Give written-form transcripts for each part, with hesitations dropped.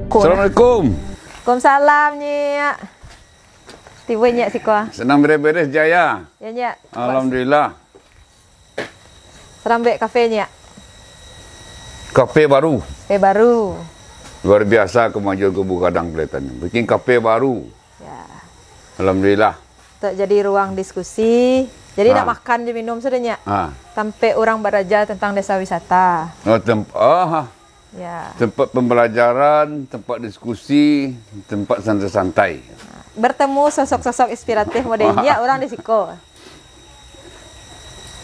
Assalamualaikum. Waalaikumsalam, Nyak. Tiba Nyak sih kau. Senang beres-beres Jaya. Ya, Nyak. Alhamdulillah. Serambek kafe, Nyak. Kafe baru. Kafe baru. Luar biasa kemajuan Kubu Gadang kelihatannya. Bikin kafe baru. Ya. Alhamdulillah. Untuk jadi ruang diskusi. Jadi nak makan je minum sudah, Nyak. Sampai orang beraja tentang desa wisata. Ya. Tempat pembelajaran, tempat diskusi, tempat santai-santai. Bertemu sosok-sosok inspiratif modelnya orang di Siko.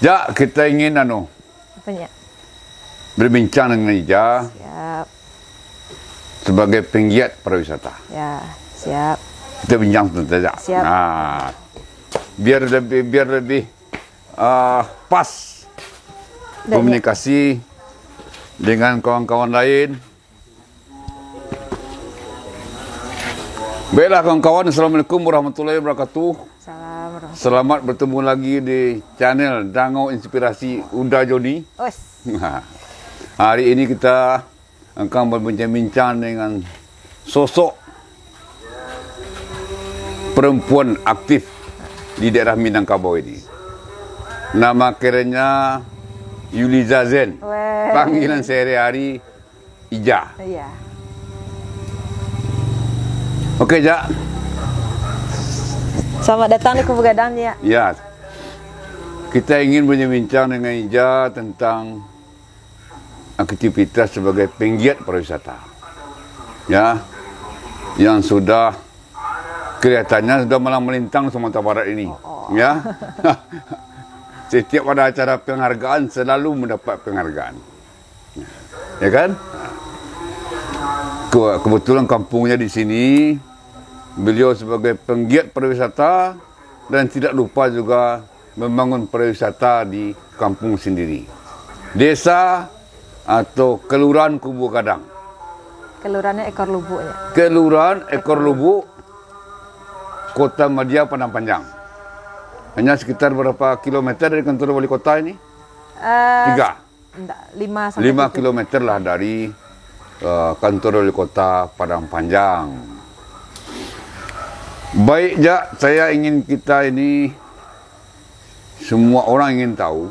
Ya, kita ingin Apanya? berbincang dengan Ija. Siap. Sebagai penggiat pariwisata. Ya, siap. Kita bincang tentang Ija. Siap. Nah, biar lebih pas komunikasi dengan kawan-kawan lain. Baiklah kawan-kawan, Assalamualaikum warahmatullahi wabarakatuh. Selamat bertemu lagi di channel Dango Inspirasi Uda Joni. Hari ini kita akan berbincang-bincang dengan sosok perempuan aktif di daerah Minangkabau ini. Nama kerennya Yuliza Zen. Panggilan sehari-hari Ija. Iya. Oke, Ja. Selamat datang di Kubu Gadang, ya. Ya. Kita ingin berbincang dengan Ija tentang aktivitas sebagai penggiat pariwisata. Ya. Yang sudah kelihatannya sudah malang melintang Sumatera Barat ini. Ya. Setiap ada acara penghargaan selalu mendapat penghargaan. Ya kan? Kebetulan kampungnya di sini. Beliau sebagai penggiat pariwisata dan tidak lupa juga membangun pariwisata di kampung sendiri. Desa atau Kelurahan Kubu Gadang. Kelurahannya Ekor Lubuk, ya. Kelurahan Ekor Lubuk, Kota Madia, Padang Panjang. Hanya sekitar berapa kilometer dari kantor wali kota ini? 5 kilometer lah dari kantor wali kota Padang Panjang. Baik, Ja, saya ingin kita ini semua orang ingin tahu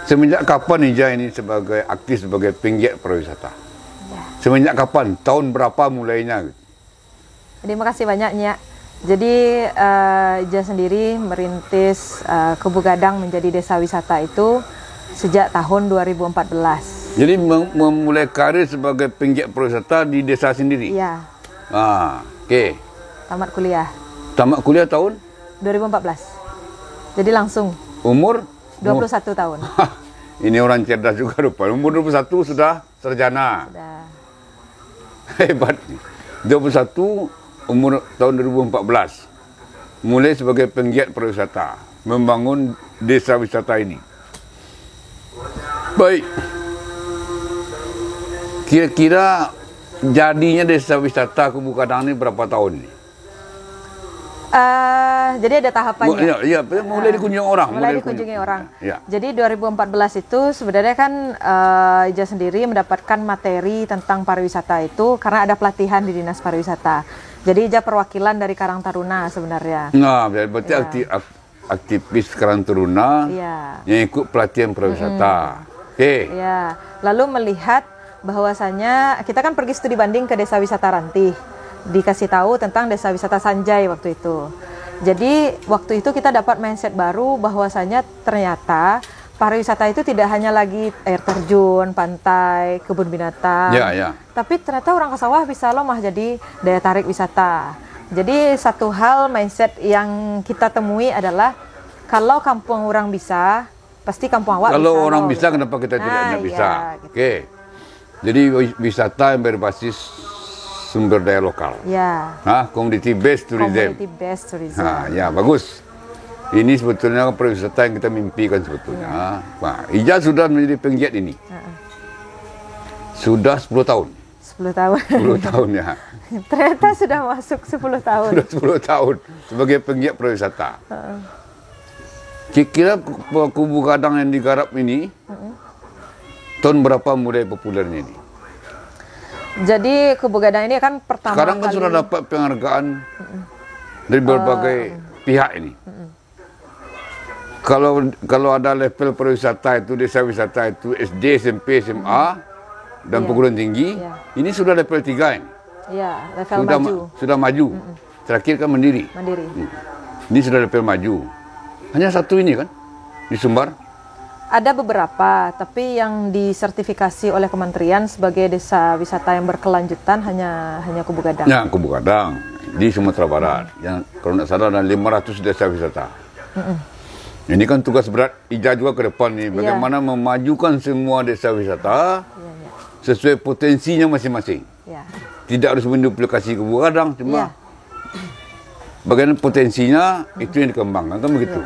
semenjak kapan Ija ini sebagai aktif sebagai penggiat pariwisata? Ya. Semenjak kapan? Tahun berapa mulainya? Terima kasih banyak, Nyak. Jadi Ija sendiri merintis Kubu Gadang menjadi desa wisata itu sejak tahun 2014. Jadi memulai karir sebagai penggiat pariwisata di desa sendiri? Iya. Oke. Tamat kuliah. Tamat kuliah tahun? 2014. Jadi langsung. Umur? 21 tahun. Ini orang cerdas juga rupa. Umur 21 sudah sarjana. Sudah. Hebat. 21 umur tahun 2014. Mulai sebagai penggiat pariwisata. Membangun desa wisata ini. Baik. Kira-kira jadinya desa wisata Kubu Gadang ini berapa tahun ini? Jadi ada tahapannya. Iya, mulai dikunjungi orang. Mulai dikunjungi orang. Ya. Jadi 2014 itu sebenarnya kan Ija sendiri mendapatkan materi tentang pariwisata itu karena ada pelatihan di Dinas Pariwisata. Jadi Ija perwakilan dari Karang Taruna sebenarnya. Nah, berarti aktivis Karang Taruna yang ikut pelatihan pariwisata. Oke. Iya. Lalu melihat bahwasanya kita kan pergi studi banding ke desa wisata Rantih. Dikasih tahu tentang desa wisata Sanjay waktu itu. Jadi waktu itu kita dapat mindset baru bahwasanya ternyata pariwisata itu tidak hanya lagi air terjun, pantai, kebun binatang. Tapi ternyata orang ke sawah bisa loh mah jadi daya tarik wisata. Jadi satu hal mindset yang kita temui adalah kalau kampung orang bisa, pasti kampung awak bisa. Kalau orang bisa, kenapa kita tidak bisa? Gitu. Oke. Jadi wisata yang berbasis sumber daya lokal. Ya. Community based tourism. Community based tourism. Ya, bagus. Ini sebetulnya pariwisata yang kita mimpikan sebetulnya. Nah, Ija sudah menjadi penggiat ini. Sudah 10 tahun. 10 tahun. 10 tahun ya. Ternyata sudah masuk 10 tahun. Sudah 10 tahun sebagai penggiat pariwisata. Kira-kira Kubu Gadang yang digarap ini tahun berapa mulai populernya ini? Jadi Kubu Gadang ini kan pertama Sekarang kan kali sudah dapat penghargaan dari berbagai pihak ini. Kalau ada level pariwisata itu, desa wisata itu SD, SMP, SMA dan perguruan tinggi, ini sudah level 3 ini. Iya, level Sudah maju. sudah maju. Terakhir kan Mandiri. Mandiri. Ini sudah level maju. Hanya satu ini kan di Sumbar. Ada beberapa, tapi yang disertifikasi oleh kementerian sebagai desa wisata yang berkelanjutan hanya Kubu Gadang. Ya, Kubu Gadang di Sumatera Barat. Yang kalau tidak salah ada 500 desa wisata. Ini kan tugas berat Ija juga ke depan nih. Bagaimana memajukan semua desa wisata sesuai potensinya masing-masing. Ya. Tidak harus menduplikasi Kubu Gadang, cuma bagaimana potensinya itu yang dikembangkan, kan begitu.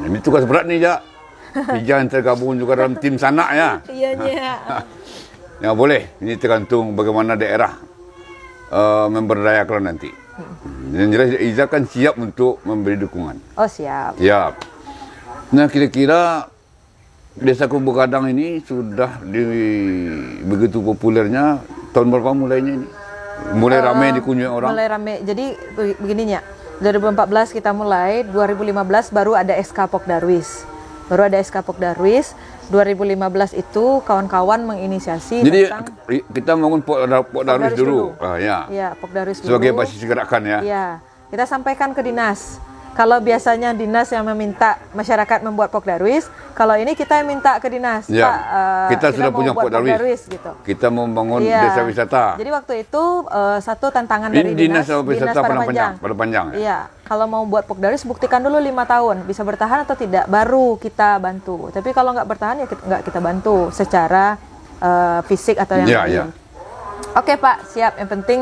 Ini tugas berat nih, Ja. Ija yang tergabung juga dalam tim sanak ya. Iya. Ya boleh, ini tergantung bagaimana daerah memberdayakan nanti. Yang jelas Ija kan siap untuk memberi dukungan. Oh siap. Siap. Nah kira-kira desa Kubu Gadang ini sudah begitu populernya tahun berapa mulainya ini? Mulai ramai dikunjungi orang? Mulai ramai. Jadi begininya, 2014 kita mulai, 2015 baru ada SK Pok Darwis. 2015 itu kawan-kawan menginisiasi Jadi tentang kita bangun Pok Darwis dulu. Iya, Pok Darwis dulu. Sebagai basis gerakan ya. Iya. Kita sampaikan ke dinas. Kalau biasanya dinas yang meminta masyarakat membuat Pok Darwis, kalau ini kita yang minta ke dinas. Ya. Pak, kita sudah punya Pok Darwis gitu. Kita mau membangun desa wisata. Jadi waktu itu satu tantangan dari dinas Dinas wisata pada panjang. Iya. Kalau mau buat Pok Darwis buktikan dulu 5 tahun bisa bertahan atau tidak, baru kita bantu. Tapi kalau nggak bertahan ya nggak kita bantu secara fisik atau yang lain. Oke Pak, siap. Yang penting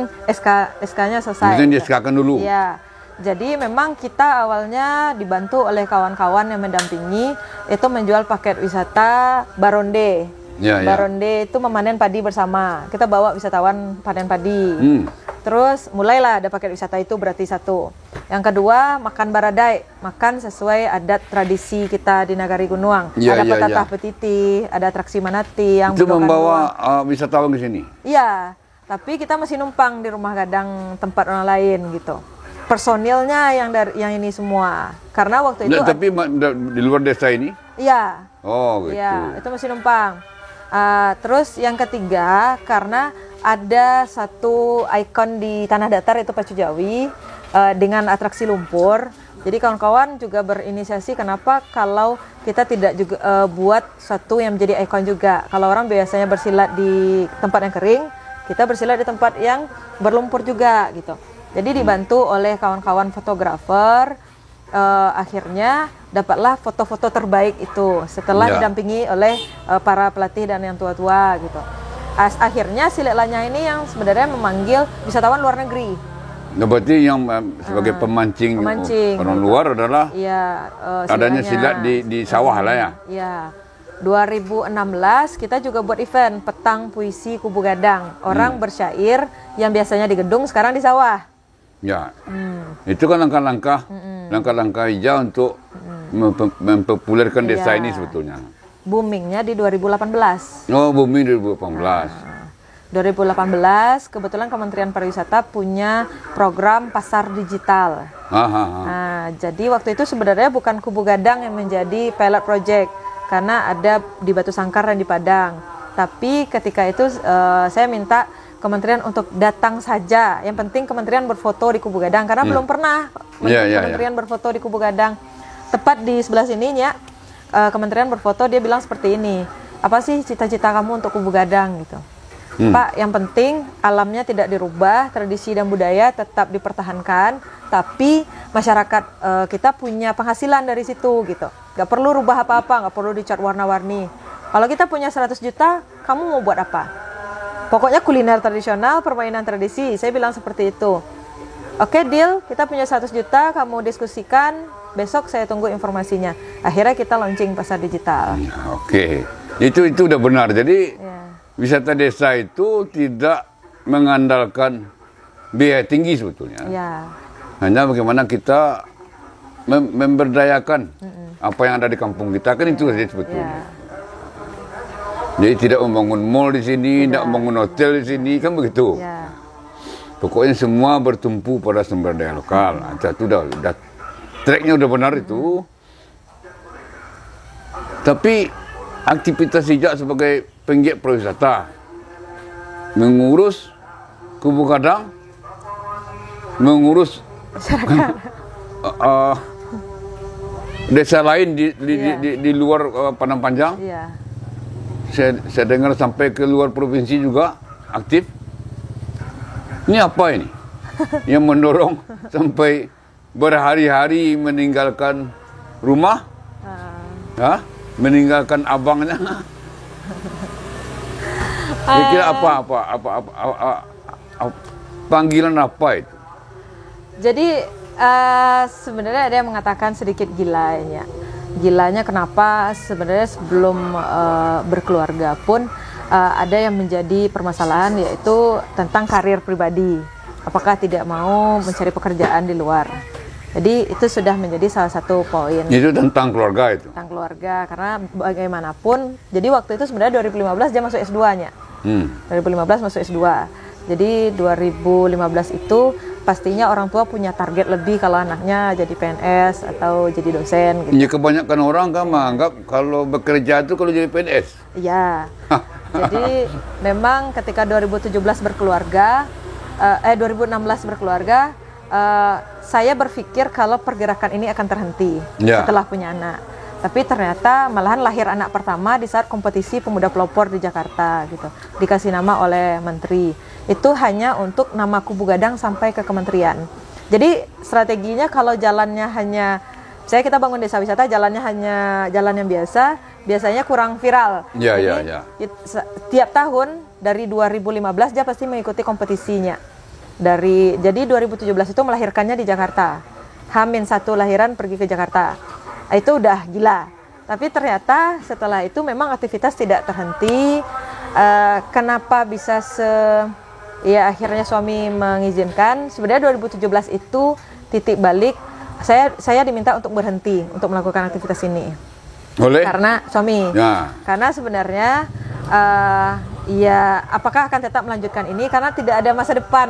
SK-nya selesai. Yang penting di-SK-kan dulu. Iya. Jadi memang kita awalnya dibantu oleh kawan-kawan yang mendampingi itu menjual paket wisata Baronde. Baronde itu memanen padi bersama. Kita bawa wisatawan panen padi. Terus mulailah ada paket wisata itu, berarti satu. Yang kedua, makan baradai, makan sesuai adat tradisi kita di Nagari Gunuang. Ada petatah petiti, ada atraksi manati yang itu membawa wisatawan ke sini. Iya, tapi kita masih numpang di rumah gadang tempat orang lain gitu. Personilnya yang ini semua. Karena waktu itu tapi di luar desa ini? Iya. Oh, gitu. Iya, itu masih numpang. Terus yang ketiga, karena ada satu ikon di Tanah Datar itu Pacu Jawi dengan atraksi lumpur. Jadi kawan-kawan juga berinisiasi kenapa kalau kita tidak juga buat satu yang menjadi ikon juga. Kalau orang biasanya bersilat di tempat yang kering, kita bersilat di tempat yang berlumpur juga gitu. Jadi dibantu oleh kawan-kawan fotografer, akhirnya dapatlah foto-foto terbaik itu setelah didampingi oleh para pelatih dan yang tua-tua gitu. Akhirnya Silelanya ini yang sebenarnya memanggil wisatawan luar negeri. Nah, berarti yang sebagai pemancing orang luar adalah adanya silat di sawah lah ya? Iya. 2016 kita juga buat event Petang Puisi Kubu Gadang. Orang bersyair yang biasanya di gedung sekarang di sawah. Ya, itu kan langkah-langkah Ija untuk mempopulerkan desa ini sebetulnya. Boomingnya di 2018. Oh, booming 2018. 2018 kebetulan Kementerian Pariwisata punya program pasar digital. Nah, jadi waktu itu sebenarnya bukan Kubu Gadang yang menjadi pilot project karena ada di Batu Sangkar dan di Padang. Tapi ketika itu saya minta Kementerian untuk datang saja. Yang penting Kementerian berfoto di Kubu Gadang karena belum pernah Kementerian berfoto di Kubu Gadang. Tepat di sebelah sininya Kementerian berfoto, dia bilang seperti ini. Apa sih cita-cita kamu untuk Kubu Gadang gitu? Pak, yang penting alamnya tidak dirubah, tradisi dan budaya tetap dipertahankan, tapi masyarakat kita punya penghasilan dari situ gitu. Gak perlu rubah apa-apa, gak perlu dicat warna-warni. Kalau kita punya 100 juta, kamu mau buat apa? Pokoknya kuliner tradisional, permainan tradisi. Saya bilang seperti itu. Oke, deal. Kita punya 100 juta, kamu diskusikan. Besok saya tunggu informasinya. Akhirnya kita launching pasar digital. Oke. Itu udah benar. Jadi wisata desa itu tidak mengandalkan biaya tinggi sebetulnya. Hanya bagaimana kita memberdayakan apa yang ada di kampung kita. Kan itu saja sebetulnya. Jadi tidak membangun mall di sini, tidak membangun hotel di sini, kan begitu. Ya. Pokoknya semua bertumpu pada sumber daya lokal. Itu udah tracknya udah benar itu. Tapi aktivitas Hijak sebagai penggiat pariwisata, mengurus Kubu Gadang, mengurus desa lain di luar Padang Panjang. Iya. Saya dengar sampai ke luar provinsi juga aktif. Ini apa ini? Yang mendorong sampai berhari-hari meninggalkan rumah, meninggalkan abangnya. Kira-kira apa panggilan apa itu? Jadi sebenarnya ada yang mengatakan sedikit gilanya. Gilanya kenapa? Sebenarnya sebelum berkeluarga pun ada yang menjadi permasalahan, yaitu tentang karir pribadi. Apakah tidak mau mencari pekerjaan di luar? Jadi itu sudah menjadi salah satu poin. Itu tentang keluarga itu? Tentang keluarga, karena bagaimanapun, jadi waktu itu sebenarnya 2015 dia masuk S2-nya. 2015 masuk S2. Jadi 2015 itu pastinya orang tua punya target lebih kalau anaknya jadi PNS atau jadi dosen gitu. Ya, kebanyakan orang kan menganggap kalau bekerja itu kalau jadi PNS. Iya. Jadi memang ketika 2017 berkeluarga, 2016 berkeluarga, saya berpikir kalau pergerakan ini akan terhenti setelah punya anak. Tapi ternyata malahan lahir anak pertama di saat kompetisi pemuda pelopor di Jakarta gitu. Dikasih nama oleh menteri. Itu hanya untuk nama Kubu Gadang sampai ke kementerian. Jadi strateginya kalau jalannya hanya, saya kita bangun desa wisata, jalannya hanya jalan yang biasa, biasanya kurang viral. Jadi tiap tahun dari 2015 dia pasti mengikuti kompetisinya. Jadi 2017 itu melahirkannya di Jakarta. H-1 lahiran pergi ke Jakarta. Itu udah gila. Tapi ternyata setelah itu memang aktivitas tidak terhenti. Kenapa bisa ya akhirnya suami mengizinkan. Sebenarnya 2017 itu titik balik. Saya diminta untuk berhenti untuk melakukan aktivitas ini. Oleh? Karena suami. Ya. Karena sebenarnya ya apakah akan tetap melanjutkan ini karena tidak ada masa depan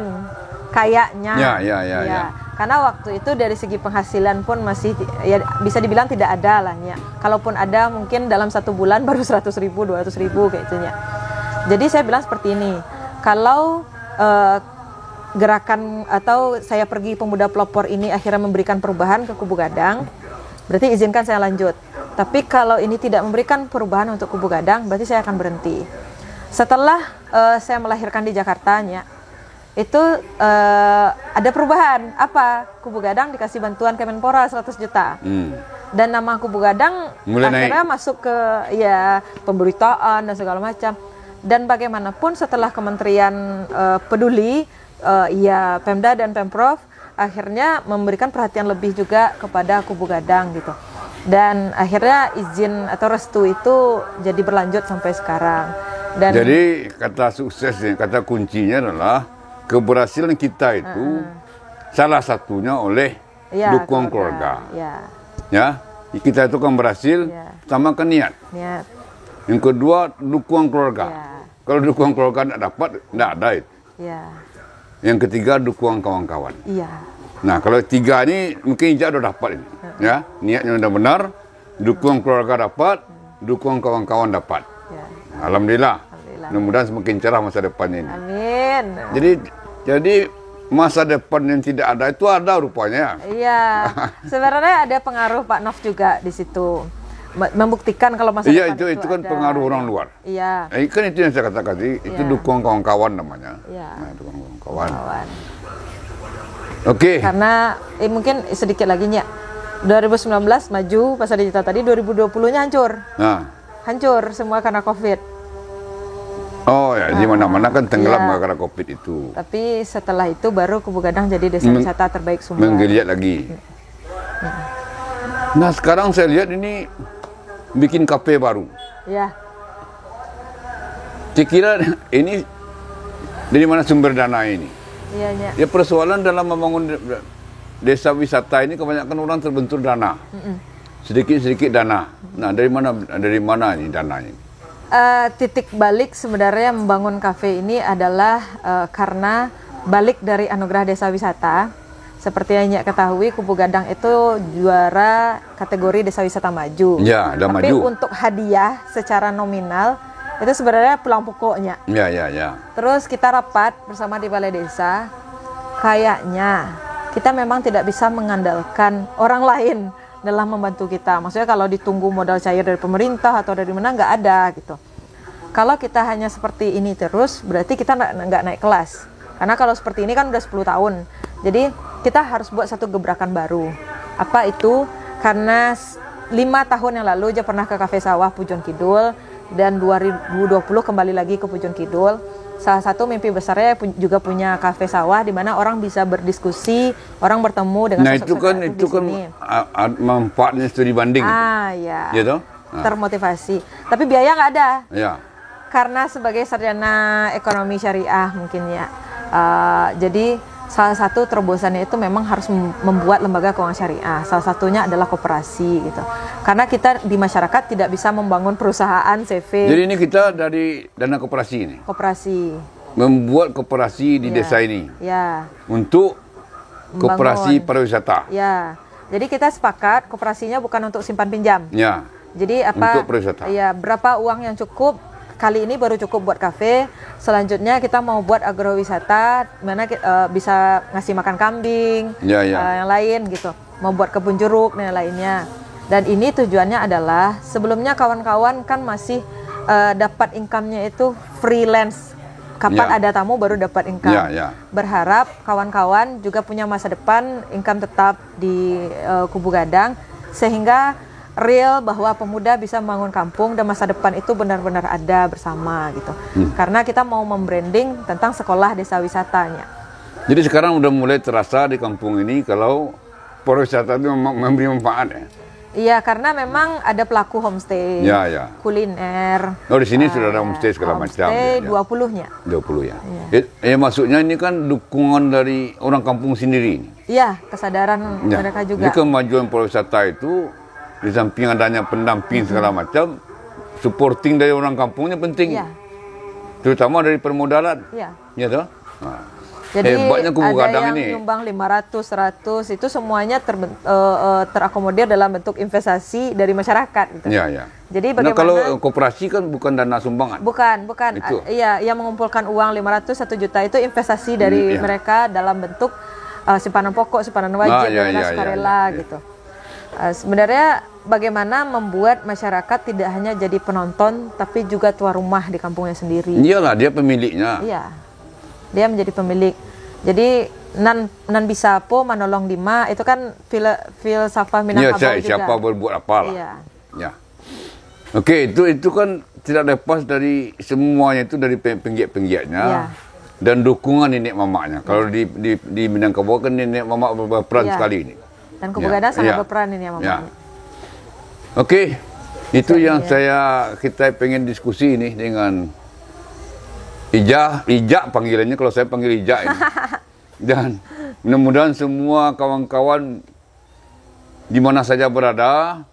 kayaknya. Ya. Karena waktu itu dari segi penghasilan pun masih ya bisa dibilang tidak ada lah ya. Kalaupun ada mungkin dalam 1 bulan baru 100.000, 200.000 kayak itunya. Jadi saya bilang seperti ini. Kalau gerakan atau saya pergi pemuda pelopor ini akhirnya memberikan perubahan ke Kubu Gadang, berarti izinkan saya lanjut. Tapi kalau ini tidak memberikan perubahan untuk Kubu Gadang, berarti saya akan berhenti. Setelah saya melahirkan di Jakartanya, itu ada perubahan. Apa? Kubu Gadang dikasih bantuan Kemenpora 100 juta. Dan nama Kubu Gadang akhirnya masuk ke ya pemberitaan dan segala macam. Dan bagaimanapun setelah Kementerian peduli, ya Pemda dan Pemprov akhirnya memberikan perhatian lebih juga kepada Kubu Gadang gitu. Dan akhirnya izin atau restu itu jadi berlanjut sampai sekarang. Dan jadi kata suksesnya, kata kuncinya adalah keberhasilan kita itu salah satunya oleh dukungan keluarga. Ya, kita itu kan berhasil, pertama kan niat. Yang kedua dukungan keluarga. Kalau dukungan keluarga tidak dapat, tidak ada itu. Yang ketiga dukungan kawan-kawan. Nah kalau 3 ini mungkin Hijak sudah dapat ini. Ya, niatnya sudah benar, dukungan keluarga dapat, dukungan kawan-kawan dapat. Alhamdulillah. Mudah-mudahan semakin cerah masa depannya ini. Amin. Jadi masa depan yang tidak ada itu ada rupanya. Iya. Sebenarnya ada pengaruh Pak Nof juga di situ. Membuktikan kalau masa depan itu kan ada, pengaruh orang luar. Iya. Kan itu yang saya katakan tadi, itu dukungan kawan-kawan namanya. Iya. Nah, dukungan kawan-kawan. Oke. Karena mungkin sedikit lagi nya. 2019 maju pasar digital tadi, 2020-nya hancur. Hancur semua karena Covid. Oh ya, di mana-mana kan tenggelam karena Covid itu. Tapi setelah itu baru Kubu Gadang jadi desa wisata terbaik Sumbar. Menggeliat lagi. Nah sekarang saya lihat ini bikin kafe baru. Ya. Saya kira ini dari mana sumber dana ini? Iya. Ya persoalan dalam membangun desa wisata ini kebanyakan orang terbentur dana. Sedikit-sedikit dana. Nah dari mana ini dananya? Titik balik sebenarnya membangun kafe ini adalah karena balik dari Anugerah Desa Wisata. Seperti yang Nyak ketahui, Kubu Gadang itu juara kategori Desa Wisata Maju. Ya, udah Tapi maju. untuk hadiah secara nominal itu sebenarnya pulang pokoknya. Ya. Terus kita rapat bersama di Balai Desa. Kayaknya kita memang tidak bisa mengandalkan orang lain dalam membantu kita. Maksudnya kalau ditunggu modal cair dari pemerintah atau dari mana, nggak ada gitu. Kalau kita hanya seperti ini terus, berarti kita nggak naik kelas. Karena kalau seperti ini kan udah 10 tahun. Jadi kita harus buat satu gebrakan baru. Apa itu? Karena 5 tahun yang lalu aja pernah ke Kafe Sawah Pujon Kidul, dan 2020 kembali lagi ke Pujon Kidul. Salah satu mimpi besarnya juga punya kafe sawah di mana orang bisa berdiskusi, orang bertemu dengan sosok itu kan manfaatnya studi banding. Ya. Gitu? Termotivasi. Tapi biaya nggak ada. Ya. Karena sebagai sarjana ekonomi syariah mungkin ya. Jadi salah satu terobosannya itu memang harus membuat lembaga keuangan syariah. Salah satunya adalah koperasi gitu. Karena kita di masyarakat tidak bisa membangun perusahaan CV. Jadi ini kita dari dana koperasi ini. Koperasi. Membuat koperasi di desa ini. Ya. Untuk koperasi pariwisata. Ya. Jadi kita sepakat koperasinya bukan untuk simpan pinjam. Ya. Jadi apa? Untuk pariwisata. Ya, berapa uang yang cukup? Kali ini baru cukup buat kafe. Selanjutnya kita mau buat agrowisata, mana bisa ngasih makan kambing, yang lain gitu. Mau buat kebun jeruk dan lainnya. Dan ini tujuannya adalah sebelumnya kawan-kawan kan masih dapat income-nya itu freelance. Kapan ada tamu baru dapat income. Berharap kawan-kawan juga punya masa depan income tetap di Kubu Gadang, sehingga real bahwa pemuda bisa membangun kampung dan masa depan itu benar-benar ada bersama gitu. Karena kita mau membranding tentang sekolah desa wisatanya. Jadi sekarang udah mulai terasa di kampung ini kalau pariwisata itu memberi manfaat ya. Iya, karena memang ada pelaku homestay, kuliner. Oh, di sini sudah ada homestay segala macam. Homestay 20-nya. 20 ya. Maksudnya ini kan dukungan dari orang kampung sendiri. Iya, kesadaran mereka juga. Jadi kemajuan pariwisata itu di samping adanya pendamping segala macam, supporting dari orang kampungnya penting. Terutama dari permodalan. Ya toh? Jadi hebatnya Kubu Gadang ada yang nyumbang 500, 100, itu semuanya terakomodir dalam bentuk investasi dari masyarakat. Gitu. Jadi bagaimana? Kalau koperasi kan bukan dana sumbangan. Bukan. Iya, yang mengumpulkan uang 500, 1 juta itu investasi dari mereka dalam bentuk simpanan pokok, simpanan wajib, dana sukarela gitu. Sebenarnya bagaimana membuat masyarakat tidak hanya jadi penonton, tapi juga tuan rumah di kampungnya sendiri. Iyalah, dia pemiliknya. Iya. Dia menjadi pemilik. Jadi nan bisa po manolong dima itu kan filsafah Minangkabau juga. Siapa berbuat apa lah. Ya. Oke, itu kan tidak lepas dari semuanya itu dari penggiat-penggiatnya dan dukungan nenek mamaknya. Kalau di Minangkabau kan nenek mamak berperan sekali ini. Dan Kubu Gadang sangat berperan ini mamaknya. Oke, itu yang kita pengen diskusi ini dengan Ija panggilannya, kalau saya panggil Ija ini. Dan mudah-mudahan semua kawan-kawan di mana saja berada,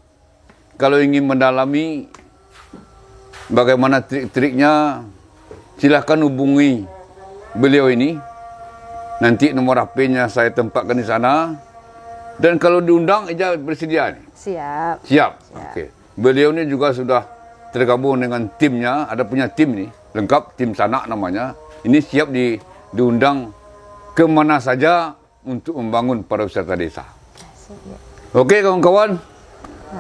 kalau ingin mendalami bagaimana trik-triknya, silahkan hubungi beliau ini. Nanti nomor HP-nya saya tempatkan di sana. Dan kalau diundang, Ija bersedia nih? Siap. Oke. Beliau ini juga sudah tergabung dengan timnya, ada punya tim nih. Lengkap, tim Sanak namanya. Ini siap diundang kemana saja untuk membangun pariwisata desa. Oke kawan-kawan,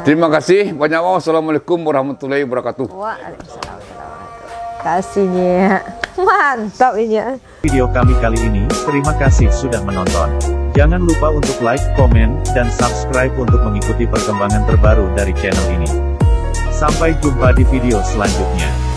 terima kasih banyak. Wassalamualaikum warahmatullahi wabarakatuh. Waalaikumsalam warahmatullahi kasihnya. Mantap ini. Video kami kali ini, terima kasih sudah menonton. Jangan lupa untuk like, komen, dan subscribe untuk mengikuti perkembangan terbaru dari channel ini. Sampai jumpa di video selanjutnya.